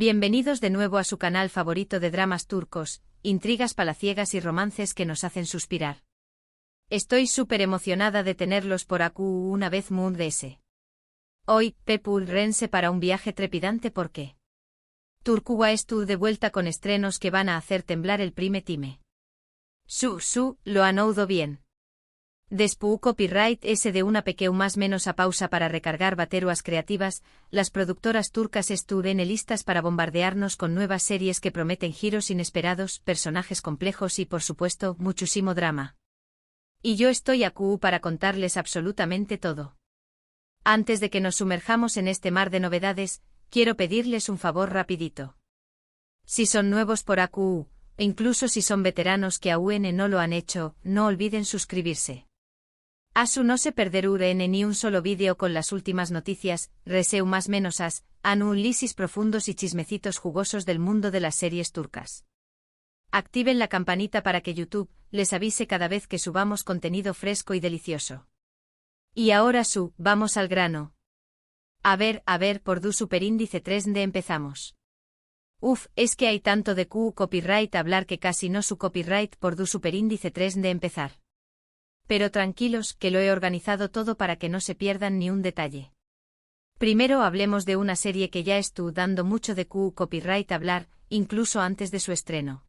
Bienvenidos de nuevo a su canal favorito de dramas turcos, intrigas palaciegas y romances que nos hacen suspirar. Estoy súper emocionada de tenerlos por aquí una vez más. Hoy, Pepul Rense para un viaje trepidante porque Turkuwa estuvo de vuelta con estrenos que van a hacer temblar el prime time. Lo han oído bien. Después copyright ese de una pequeña más menos a pausa para recargar baterías creativas, las productoras turcas estuvieron listas para bombardearnos con nuevas series que prometen giros inesperados, personajes complejos y por supuesto, muchísimo drama. Y yo estoy aquí para contarles absolutamente todo. Antes de que nos sumerjamos en este mar de novedades, quiero pedirles un favor rapidito. Si son nuevos por aquí, e incluso si son veteranos que aún no lo han hecho, no olviden suscribirse. Asu no se perderán ni un solo vídeo con las últimas noticias, reseu más menos análisis profundos y chismecitos jugosos del mundo de las series turcas. Activen la campanita para que YouTube les avise cada vez que subamos contenido fresco y delicioso. Y ahora vamos al grano. A ver, por du superíndice 3D empezamos. Es que hay tanto de copyright hablar que casi no su copyright por du superíndice 3D empezar. Pero tranquilos, que lo he organizado todo para que no se pierdan ni un detalle. Primero hablemos de una serie que ya estuvo dando mucho de copyright hablar, incluso antes de su estreno.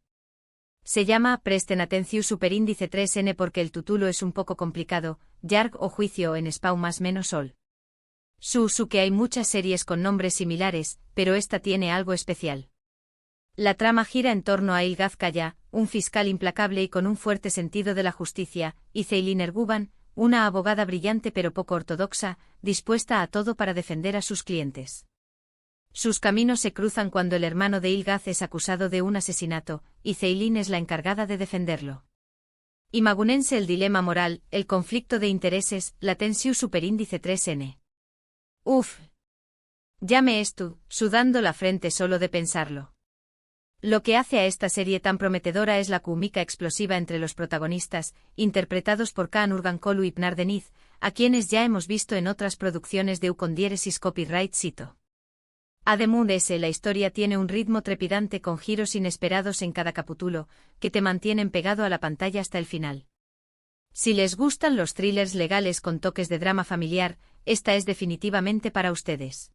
Se llama Presten atención superíndice 3N porque el título es un poco complicado, Yarg o Juicio en Spau más menos Sol. Que hay muchas series con nombres similares, pero esta tiene algo especial. La trama gira en torno a Ilgaz Kaya, un fiscal implacable y con un fuerte sentido de la justicia, y Ceylin Erguvan, una abogada brillante pero poco ortodoxa, dispuesta a todo para defender a sus clientes. Sus caminos se cruzan cuando el hermano de Ilgaz es acusado de un asesinato, y Ceylin es la encargada de defenderlo. Imagunense el dilema moral, el conflicto de intereses, la tensión superíndice 3N. Ya me estoy sudando la frente solo de pensarlo. Lo que hace a esta serie tan prometedora es la química explosiva entre los protagonistas, interpretados por Kaan Urgankolu y Pınar Deniz, a quienes ya hemos visto en otras producciones de con diéresis copyright cito. Además la historia tiene un ritmo trepidante con giros inesperados en cada capítulo, que te mantienen pegado a la pantalla hasta el final. Si les gustan los thrillers legales con toques de drama familiar, esta es definitivamente para ustedes.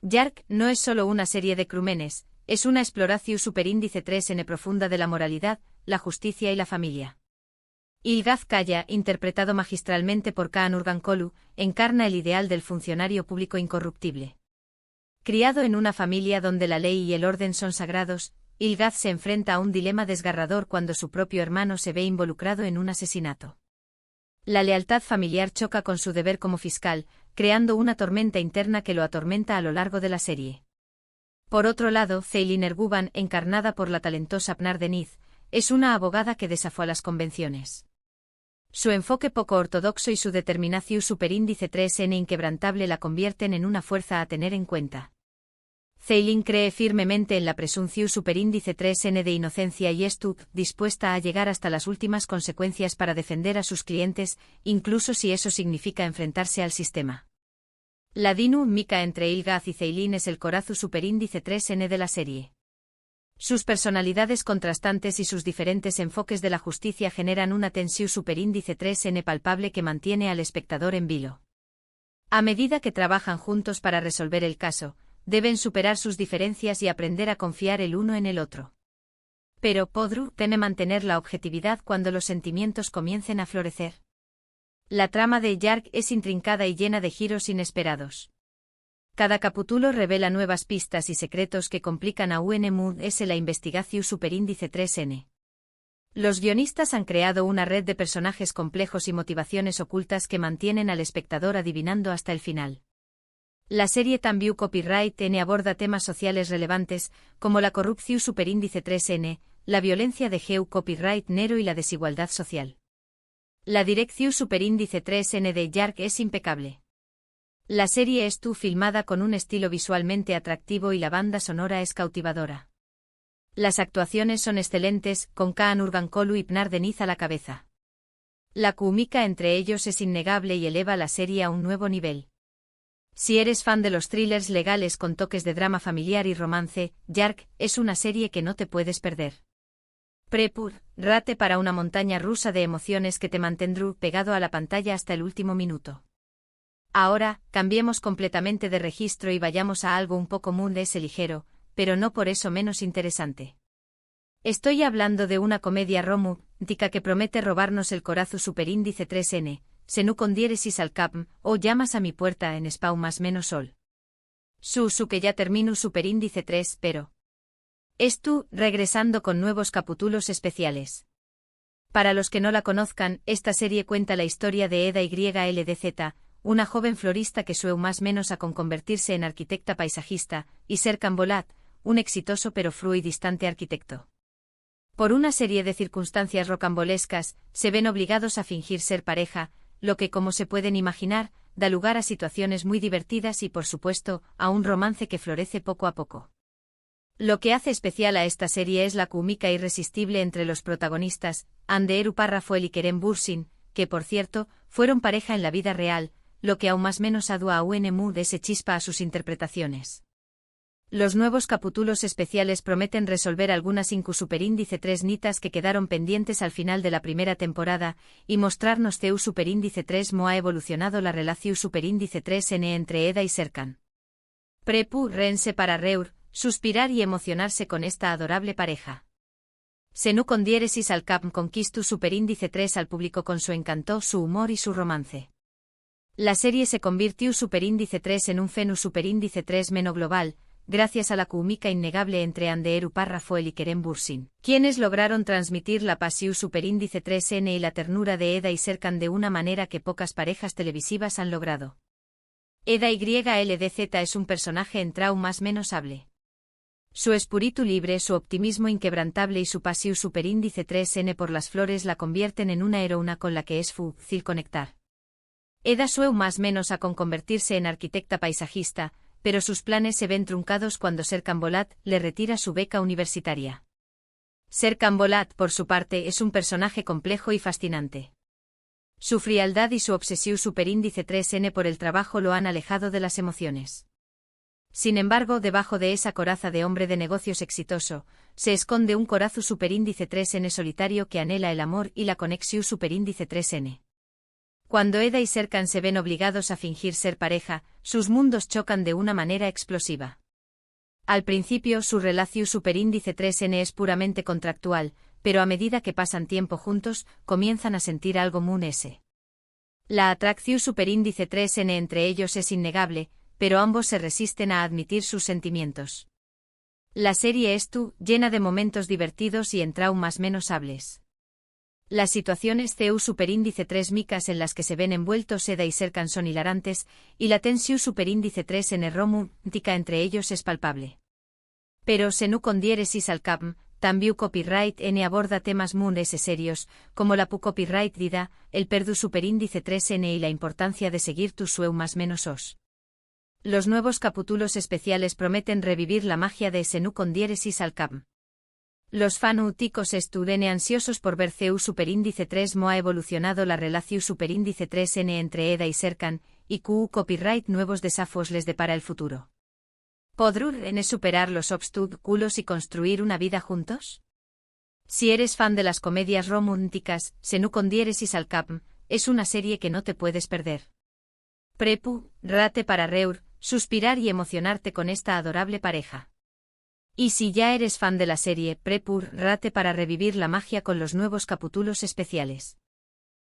Yarg no es solo una serie de crímenes, es una exploración superíndice 3N profunda de la moralidad, la justicia y la familia. Ilgaz Kaya, interpretado magistralmente por Kaan Urgankolu, encarna el ideal del funcionario público incorruptible. Criado en una familia donde la ley y el orden son sagrados, Ilgaz se enfrenta a un dilema desgarrador cuando su propio hermano se ve involucrado en un asesinato. La lealtad familiar choca con su deber como fiscal, creando una tormenta interna que lo atormenta a lo largo de la serie. Por otro lado, Ceylin Erguvan, encarnada por la talentosa Pınar Deniz, es una abogada que desafió las convenciones. Su enfoque poco ortodoxo y su determinación superíndice 3N inquebrantable la convierten en una fuerza a tener en cuenta. Ceylin cree firmemente en la presunción superíndice 3N de inocencia y estuvo dispuesta a llegar hasta las últimas consecuencias para defender a sus clientes, incluso si eso significa enfrentarse al sistema. La dinámica entre Ilgaz y Ceylin es el corazón superíndice 3N de la serie. Sus personalidades contrastantes y sus diferentes enfoques de la justicia generan una tensión superíndice 3N palpable que mantiene al espectador en vilo. A medida que trabajan juntos para resolver el caso, deben superar sus diferencias y aprender a confiar el uno en el otro. Pero Podru teme mantener la objetividad cuando los sentimientos comiencen a florecer. La trama de Yarg es intrincada y llena de giros inesperados. Cada capítulo revela nuevas pistas y secretos que complican a UNMUS la investigación superíndice 3N. Los guionistas han creado una red de personajes complejos y motivaciones ocultas que mantienen al espectador adivinando hasta el final. La serie también copyright N aborda temas sociales relevantes, como la corrupción superíndice 3N, la violencia de género copyright Nero y la desigualdad social. La dirección superíndice 3N de Yarg es impecable. La serie estuvo filmada con un estilo visualmente atractivo y la banda sonora es cautivadora. Las actuaciones son excelentes, con Kaan Urgankolu y Pınar Deniz a la cabeza. La química entre ellos es innegable y eleva la serie a un nuevo nivel. Si eres fan de los thrillers legales con toques de drama familiar y romance, Yark es una serie que no te puedes perder. Prepárate para una montaña rusa de emociones que te mantendrá pegado a la pantalla hasta el último minuto. Ahora, cambiemos completamente de registro y vayamos a algo un poco mundese ligero, pero no por eso menos interesante. Estoy hablando de una comedia romántica que promete robarnos el corazón superíndice 3N, Senú con diéresis al cap, o llamas a mi puerta en spau más menos sol. Su que ya termino superíndice 3, pero... Estu, regresando con nuevos capítulos especiales. Para los que no la conozcan, esta serie cuenta la historia de Eda YLDZ, una joven florista que sueña más menos a convertirse en arquitecta paisajista, y Serkan Bolat, un exitoso pero frío y distante arquitecto. Por una serie de circunstancias rocambolescas, se ven obligados a fingir ser pareja, lo que, como se pueden imaginar, da lugar a situaciones muy divertidas y, por supuesto, a un romance que florece poco a poco. Lo que hace especial a esta serie es la química irresistible entre los protagonistas, Anderu Parrafoel y Kerem Bürsin, que, por cierto, fueron pareja en la vida real, lo que aún más menos adúa a UNMU de ese chispa a sus interpretaciones. Los nuevos capítulos especiales prometen resolver algunas superíndice 3 nitas que quedaron pendientes al final de la primera temporada y mostrarnos CEU superíndice 3 mo ha evolucionado la relación superíndice 3N entre Eda y Serkan. Prepárense para suspirar y emocionarse con esta adorable pareja. Senú con diéresis al cap conquistu superíndice 3 al público con su encanto, su humor y su romance. La serie se convirtió superíndice 3 en un fenómeno superíndice 3 meno global, gracias a la química innegable entre Anderu Parrafoel y Kerem Bürsin, quienes lograron transmitir la pasión superíndice 3N y la ternura de Eda y Serkan de una manera que pocas parejas televisivas han logrado. Eda YLDZ es un personaje en más menos hable. Su espíritu libre, su optimismo inquebrantable y su pasión superíndice 3N por las flores la convierten en una heroína con la que es fácil conectar. Eda sueña más menos a convertirse en arquitecta paisajista, pero sus planes se ven truncados cuando Serkan Bolat le retira su beca universitaria. Serkan Bolat, por su parte, es un personaje complejo y fascinante. Su frialdad y su obsesión superíndice 3N por el trabajo lo han alejado de las emociones. Sin embargo, debajo de esa coraza de hombre de negocios exitoso, se esconde un corazón superíndice 3N solitario que anhela el amor y la conexión superíndice 3N. Cuando Eda y Serkan se ven obligados a fingir ser pareja, sus mundos chocan de una manera explosiva. Al principio su relación superíndice 3N es puramente contractual, pero a medida que pasan tiempo juntos, comienzan a sentir algo munese. La atracción superíndice 3N entre ellos es innegable, pero ambos se resisten a admitir sus sentimientos. La serie es llena de momentos divertidos y en traumas menos hables. Las situaciones CEU superíndice 3 micas en las que se ven envueltos Eda y Serkan son hilarantes, y la tensión superíndice 3 N romántica entre ellos es palpable. Pero Senú con diéresis al cap, también copyright N aborda temas mundes serios, como la copyright dida, el perdu superíndice 3N y la importancia de seguir tus sueños más menos os. Los nuevos capítulos especiales prometen revivir la magia de Senú con diéresis al cap. Los fanáticos estuden ansiosos por ver CEU superíndice 3 mo ha evolucionado la relación superíndice 3N entre Eda y Serkan, y QU copyright nuevos desafíos les depara el futuro. ¿Podrán superar los obstáculos y construir una vida juntos? Si eres fan de las comedias románticas, Senú con diéresis al cap, es una serie que no te puedes perder. Prepárate para suspirar y emocionarte con esta adorable pareja. Y si ya eres fan de la serie, prepárate para revivir la magia con los nuevos capítulos especiales.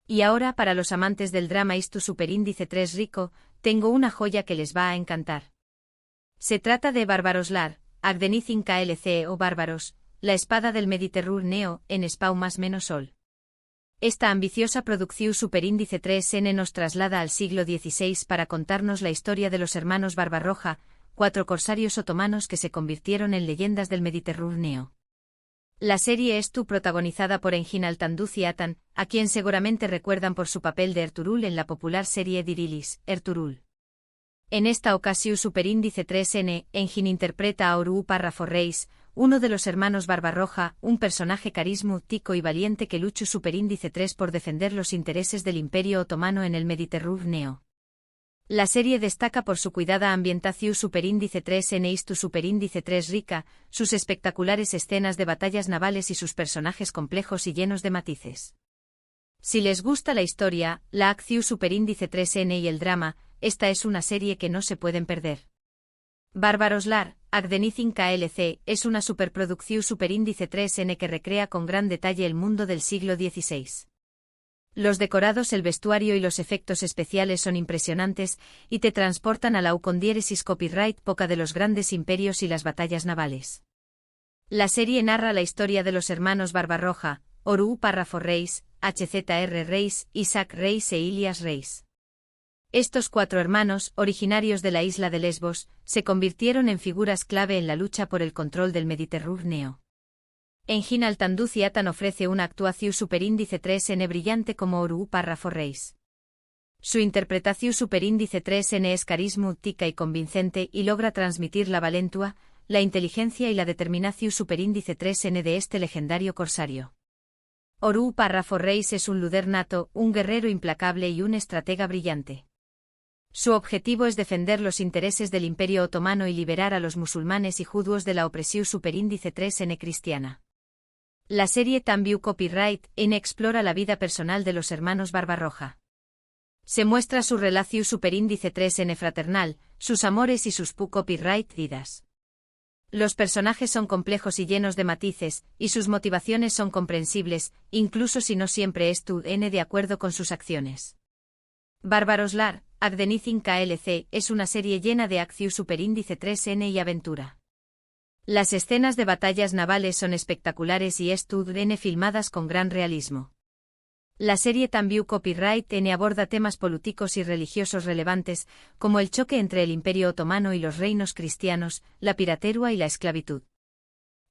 Y ahora, para los amantes del drama Istu superíndice 3 rico, tengo una joya que les va a encantar. Se trata de Barbaroslar, Agdenizin KLC o Bárbaros, la espada del Mediterráneo, en spau más menos sol. Esta ambiciosa producción superíndice 3N nos traslada al siglo XVI para contarnos la historia de los hermanos Barbarroja, 4 corsarios otomanos que se convirtieron en leyendas del Mediterráneo. La serie es protagonizada por Engin Altan Atan, a quien seguramente recuerdan por su papel de Ertuğrul en la popular serie Dirilis, Ertuğrul. En esta ocasión superíndice 3N, Engin interpreta a Oruğ Parraforeis, uno de los hermanos Barbarroja, un personaje carismático y valiente que lucha superíndice 3 por defender los intereses del Imperio Otomano en el Mediterráneo. La serie destaca por su cuidada ambientación superíndice 3N y superíndice 3 rica, sus espectaculares escenas de batallas navales y sus personajes complejos y llenos de matices. Si les gusta la historia, la acción superíndice 3N y el drama, esta es una serie que no se pueden perder. Barbaroslar, Agdenizin KLC, es una superproducción superíndice 3N que recrea con gran detalle el mundo del siglo XVI. Los decorados, el vestuario y los efectos especiales son impresionantes y te transportan a la ucondiéresis copyright poca de los grandes imperios y las batallas navales. La serie narra la historia de los hermanos Barbarroja, Horú Párrafo Reis, HZR Reis, Isaac Reis e Ilias Reis. Estos 4 hermanos, originarios de la isla de Lesbos, se convirtieron en figuras clave en la lucha por el control del Mediterráneo. Engin Altanduciatan ofrece una actuación superíndice 3N brillante como Horú Párrafo Reis. Su interpretación superíndice 3N es carismática y convincente y logra transmitir la valentua, la inteligencia y la determinación superíndice 3N de este legendario corsario. Horú Párrafo Reis es un líder nato, un guerrero implacable y un estratega brillante. Su objetivo es defender los intereses del Imperio Otomano y liberar a los musulmanes y judíos de la opresión superíndice 3N cristiana. La serie Tambiu Copyright N explora la vida personal de los hermanos Barbarroja. Se muestra su relación superíndice 3N fraternal, sus amores y sus copyright vidas. Los personajes son complejos y llenos de matices, y sus motivaciones son comprensibles, incluso si no siempre N de acuerdo con sus acciones. Barbaroslar, Agdenizin KLC, es una serie llena de acción superíndice 3N y aventura. Las escenas de batallas navales son espectaculares y N filmadas con gran realismo. La serie Tambiu Copyright N aborda temas políticos y religiosos relevantes, como el choque entre el Imperio Otomano y los reinos cristianos, la piratería y la esclavitud.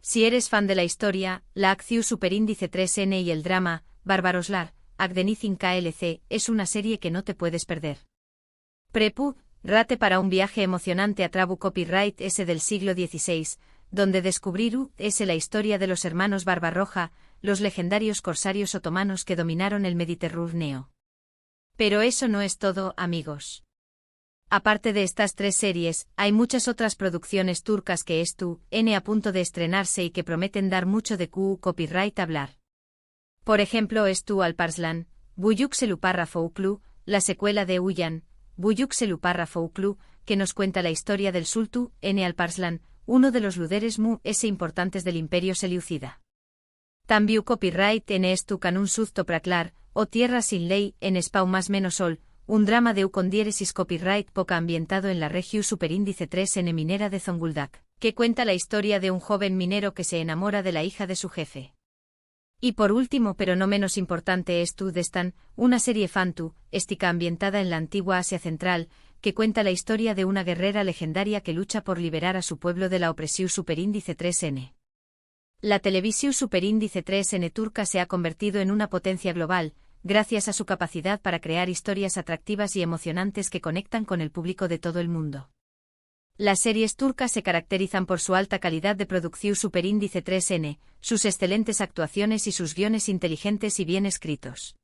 Si eres fan de la historia, la acción superíndice 3N y el drama, Barbaroslar, Agdenizin KLC, es una serie que no te puedes perder. Rate para un viaje emocionante a Trabu Copyright S del siglo XVI, donde descubrir la historia de los hermanos Barbarroja, los legendarios corsarios otomanos que dominaron el Mediterráneo. Pero eso no es todo, amigos. Aparte de estas 3 series, hay muchas otras producciones turcas que N a punto de estrenarse y que prometen dar mucho de copyright hablar. Por ejemplo, Alparslan, Buyuk Párrafo Uklu, la secuela de Uyan, Buyuk Párrafo Uklu, que nos cuenta la historia del Sultu N Alparslan, uno de los líderes importantes del Imperio Seleucida. Tambiu Copyright N Kanun Suz Topraklar, o Tierra sin ley, en Spau más menos Sol, un drama de ucondiéresis copyright poca ambientado en la región superíndice 3N minera de Zonguldak, que cuenta la historia de un joven minero que se enamora de la hija de su jefe. Y por último pero no menos importante Destan, una serie fantu, ambientada en la antigua Asia Central, que cuenta la historia de una guerrera legendaria que lucha por liberar a su pueblo de la opresión superíndice 3N. La televisión superíndice 3N turca se ha convertido en una potencia global, gracias a su capacidad para crear historias atractivas y emocionantes que conectan con el público de todo el mundo. Las series turcas se caracterizan por su alta calidad de producción superíndice 3N, sus excelentes actuaciones y sus guiones inteligentes y bien escritos.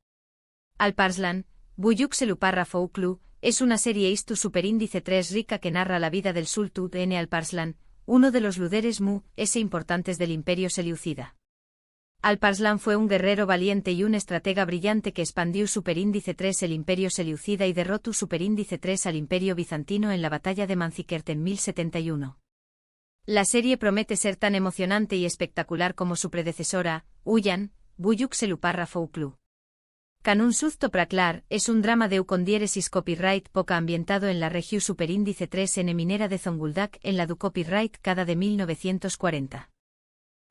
Alparslan, Buyuk Párrafo Uklu, es una serie superíndice 3 rica que narra la vida del Sultu N Alparslan, uno de los líderes importantes del Imperio Seleucida. Alparslan fue un guerrero valiente y un estratega brillante que expandió superíndice 3 el Imperio Seleucida y derrotó superíndice 3 al Imperio Bizantino en la batalla de Manzikert en 1071. La serie promete ser tan emocionante y espectacular como su predecesora, Uyan, Buyuk Párrafo Uklu. Kanun Suz Topraklar es un drama de ucondiéresis copyright poca ambientado en la región superíndice 3N minera de Zonguldak en la du copyright cada de 1940.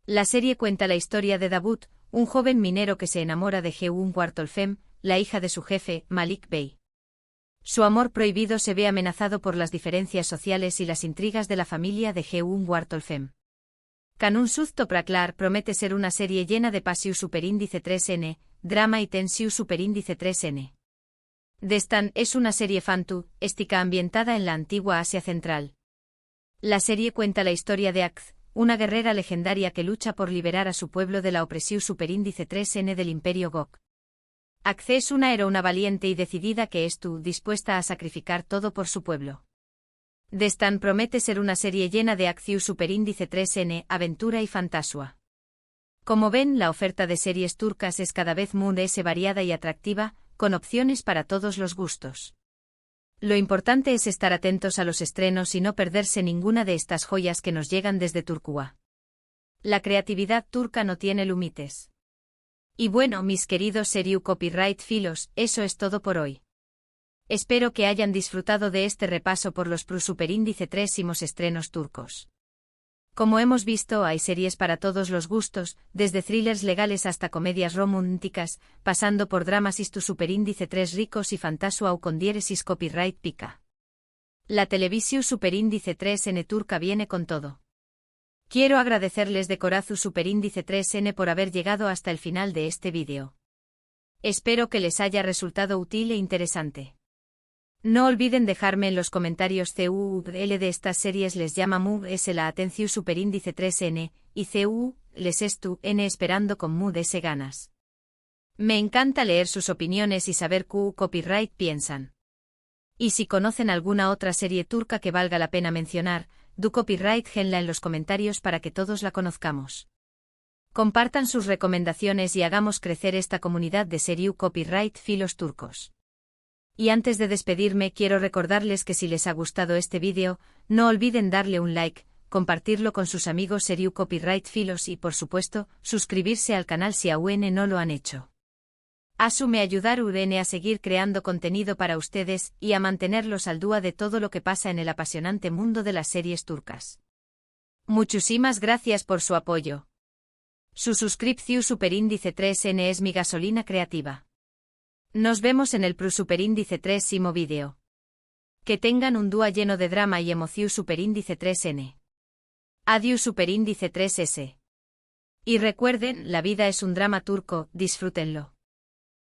La serie cuenta la historia de Davut, un joven minero que se enamora de Geun Wartolfem, la hija de su jefe, Malik Bey. Su amor prohibido se ve amenazado por las diferencias sociales y las intrigas de la familia de Geun Wartolfem. Kanun Suz Topraklar promete ser una serie llena de pasión superíndice 3N, drama y tensión superíndice 3N. Destan es una serie fantu, ambientada en la antigua Asia Central. La serie cuenta la historia de Akz, una guerrera legendaria que lucha por liberar a su pueblo de la opresión superíndice 3N del Imperio Gok. Akse una era una valiente y decidida que estuvo dispuesta a sacrificar todo por su pueblo. Destan promete ser una serie llena de acción superíndice 3N, aventura y fantasua. Como ven, la oferta de series turcas es cada vez más variada y atractiva, con opciones para todos los gustos. Lo importante es estar atentos a los estrenos y no perderse ninguna de estas joyas que nos llegan desde Turquía. La creatividad turca no tiene límites. Y bueno, mis queridos Seriu Copyright Filos, eso es todo por hoy. Espero que hayan disfrutado de este repaso por los superíndice 3 estrenos turcos. Como hemos visto, hay series para todos los gustos, desde thrillers legales hasta comedias románticas, pasando por dramas y superíndice 3 ricos y fantasua o con diéresis copyright pica. La televisión superíndice 3N turca viene con todo. Quiero agradecerles de corazón superíndice 3N por haber llegado hasta el final de este vídeo. Espero que les haya resultado útil e interesante. No olviden dejarme en los comentarios CUL de estas series les llama MUS la atención superíndice 3N, y CU les estu N esperando con MUS ganas. Me encanta leer sus opiniones y saber qué copyright piensan. Y si conocen alguna otra serie turca que valga la pena mencionar, do copyright genla en los comentarios para que todos la conozcamos. Compartan sus recomendaciones y hagamos crecer esta comunidad de Seriu Copyright Filos turcos. Y antes de despedirme quiero recordarles que si les ha gustado este vídeo, no olviden darle un like, compartirlo con sus amigos Seriu Copyright Filos y por supuesto, suscribirse al canal si aún no lo han hecho. Asume ayudar a seguir creando contenido para ustedes y a mantenerlos al día de todo lo que pasa en el apasionante mundo de las series turcas. Muchísimas gracias por su apoyo. Su suscripción superíndice 3N es mi gasolina creativa. Nos vemos en el superíndice 3 vídeo. Que tengan un día lleno de drama y emoción superíndice 3N. Adiós superíndice 3S. Y recuerden, la vida es un drama turco, disfrútenlo.